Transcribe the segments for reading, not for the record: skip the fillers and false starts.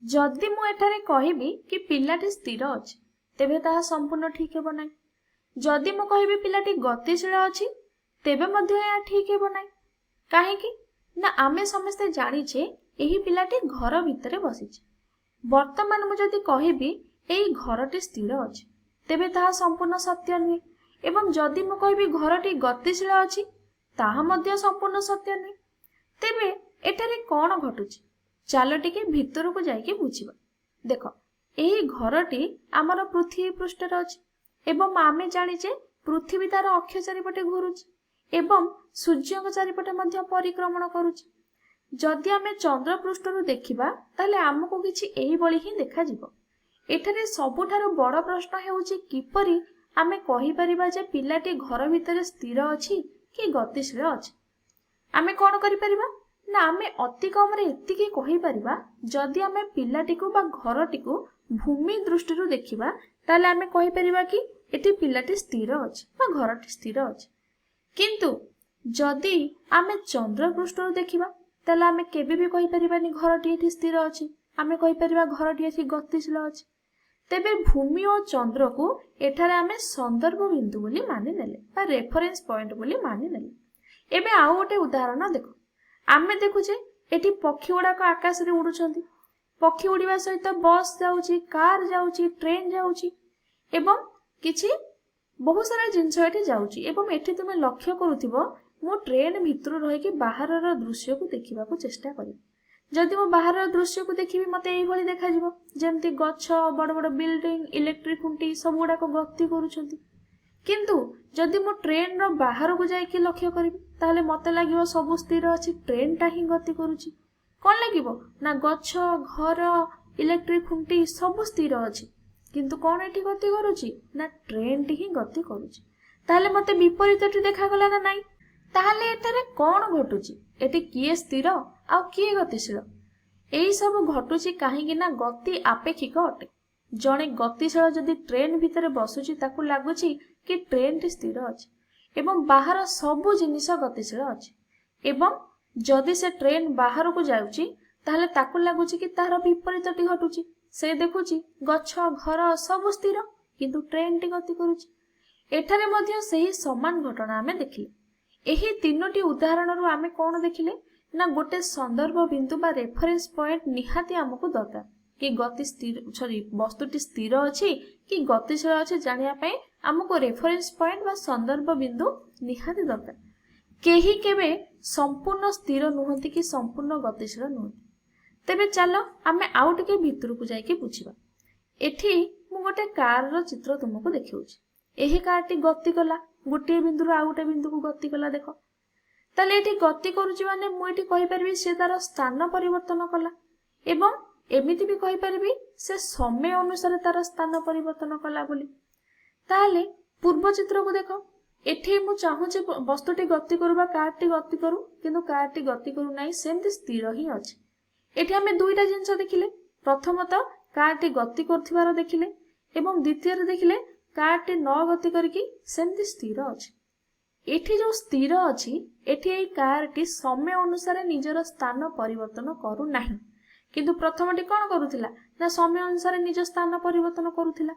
जदि मु एठारे कहबी कि पिलाटी स्थिर अछि तेबे ताहा संपूर्ण ठीक हेबो नाही। जदि मु कहबी पिलाटी गतिशील अछि तेबे मध्य या ठीक हेबो नाही। काहेकि ना आमे समस्ते जानिछे एही पिलाटी घर भितरे बसिछे। वर्तमान मु जदि कहबी एही घरटी स्थिर अछि तेबे ताहा संपूर्ण सत्य नुहे। एवं जदि मु कहबी घरटी गतिशील अछि ताहा मध्य संपूर्ण सत्य नुहे। तेबे एठारे कोन घटुछि चालो टिके भितर को जाइके बुझिबा। देख एही घरटी आमर पृथ्वी पृष्ठर अछि एवं आमे जानिछे पृथ्वी तार अक्ष चारिपटे घुरुछि एवं सूर्य चारिपटे मध्य परिक्रमण करुछि। जदि आमे चंद्र पृष्ठरु देखिबा ताले आमको किछि एही बळी ही देखा जिवो। एठारे सबुठारु बड़ प्रश्न हेउछि किपरि आमे कहि परिबा जे पिलाटी घर भितरे स्थिर अछि कि गतिशील अछि। आमे कोन करि परिबा ना आमे अति कम रे एतिके कहि परिबा जदि आमे पिलाटीको बा घरटीको भूमि दृष्टिरु देखिबा ताले आमे कहि परिबा कि एटी पिलाटी स्थिर अछि बा घरटी स्थिर अछि। किंतु जदि आमे चंद्र पृष्ठरु देखिबा ताले आमे केबे भी कहि परिबानी घरटी एटी स्थिर अछि। आमे कहि परिबा घरटी एटी गतिशील अछि। तेबे भूमि और चंद्र को एठारे आमे संदर्भ बिंदु बोली मानि नेले बा रेफरेंस पॉइंट बोली मानि नेले। एबे आउ गोटे उदाहरण देखो। आमे देखुचे एटी पक्षी गुड़ाक आकाश रे उडुछंती। पक्षी उड़िबा सहित बस जाउची, कार जाउची, ट्रेन जाउची एवं किछि बहुत सारा जिंस एटी जाउची। एवं एटी तुमे लक्ष्य करूथिबो मो ट्रेन भितर रहि कि बाहरर दृश्य को देखिबा को चेष्टा करी। जदि मो बाहरर दृश्य को देखिबी मते एही भली देखा जिवो जेमति गच्छ, बड़ बड़ बिल्डिंग, इलेक्ट्रिक खुंटी सब गुड़ाक गति करूछंती। किंतु जदि मो ट्रेन रो बाहर को जाइके लक्ष्य करिबी ताहले मते लागिवो सब स्थिर अछि, ट्रेन ता ही गति करूची। कोन लागिवो ना गच्छ, घर, इलेक्ट्रिक खुंटी सब स्थिर अछि किंतु कोन एठी गति करूची ना ट्रेन टी ही गति करूची। ताहले मते विपरीतटी देखा गला ना नाही। ताहले एटारे कोन घटुची एठी किए स्थिर आ किए गतिशील। एही सब घटुची काहेकि ना गति आपेक्षिक अटे। जणे गतिशील जदि ट्रेन भितरे बसुची ताकू लागुची कि ट्रेन टी स्थिर अछि एवं बाहर सबु जिनिस गतिशील अछि। एवं जदि से ट्रेन बाहर को जाउची ताहले ताकू लागुची कि तार विपरीतटी घटुची। से देखुची गच्छ, घर सब स्थिर किंतु ट्रेन टी गति करूची। एठारे मध्य सेही समान घटना आमे देखिले। एही तीनोटी उदाहरणरु आमे कोन देखिले ना गोटे संदर्भ बिंदु बा रेफरेंस पॉइंट निहाती हमकु दरकार कि गति स्थिर वस्तुटी स्थिर अछि कि गतिशील अछि जानिया पय हमको रेफरेंस पॉइंट बा संदर्भ बिंदु निहाती दरकार। केही केबे संपूर्ण स्थिर नुहंती कि संपूर्ण गतिशील नुहंती। तेबे चलो आमे आउ टिके भितर को जाइके बुझिबा। एठी मु गोटे कार रो चित्र तुमको देखिउची। एही कारटी गति कला गोटे बिंदु आ गोटे बिंदु को गति कला देखो। ताले एठी गति करूची माने मु एठी कहि परबी से तार स्थान परिवर्तन कला एवं एमिति भी कहि परबी से समय अनुसार तार स्थान परिवर्तन कला बोली। ताले पूर्व चित्र को देखो। एठी मु चाहूचे वस्तुटी गति करू बा कारटी गति करू किंतु कारटी गति करू नाही सेमति स्थिर ही अछि। एठी हमें दुईटा जिंस देखिले। प्रथमत कारटी गति करथिबार देखिले एवं द्वितीय देखिले कारटी न गति करके सेमति स्थिर अछि। एठी जो स्थिर अछि एठी एई कारटी समय अनुसार निजर स्थान परिवर्तन करू नाही किंतु प्रथमटी कोन करूथिला ना समय अनुसार निज स्थान परिवर्तन करूथिला।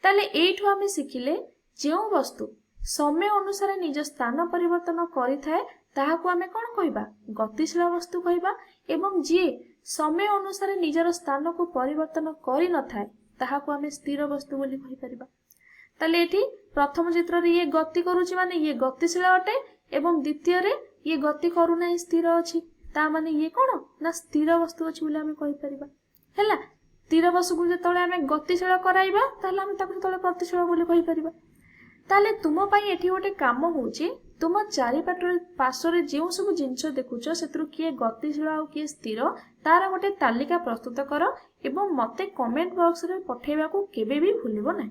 ताले एठु हमें सिखिले जेउ वस्तु समय अनुसार निज स्थान परिवर्तन करिथाए ताहाकू हमें कोन कहिबा गतिशील वस्तु कहिबा एवं जे समय अनुसार निजर स्थान को परिवर्तन करि न थाए ताहाकू हमें स्थिर वस्तु बोली कहि परिबा। ताले एठी प्रथम चित्र रे ये गति करूची माने ये गतिशील अटे एवं द्वितीय रे ये गति करू नाही स्थिर अछि ता माने ये कोन ना स्थिर वस्तु अछि बोली हमें कहि परिबा। हैला स्थिर वस्तु को जेतळे हमें गतिशील कराइबा ताले हमें ताकू जेतळे गतिशील बोली कहि परिबा। ताले तुम पई एठी गोटे काम होउची तुम चारि पार्श्व जो सब जिंस देखुछ सेतरु किए गतिशील आ किए स्थिर तार गोटे तालिका प्रस्तुत कर एवं मते कमेंट बॉक्स रे पठेबा को केबे भी भूलिबो नाही।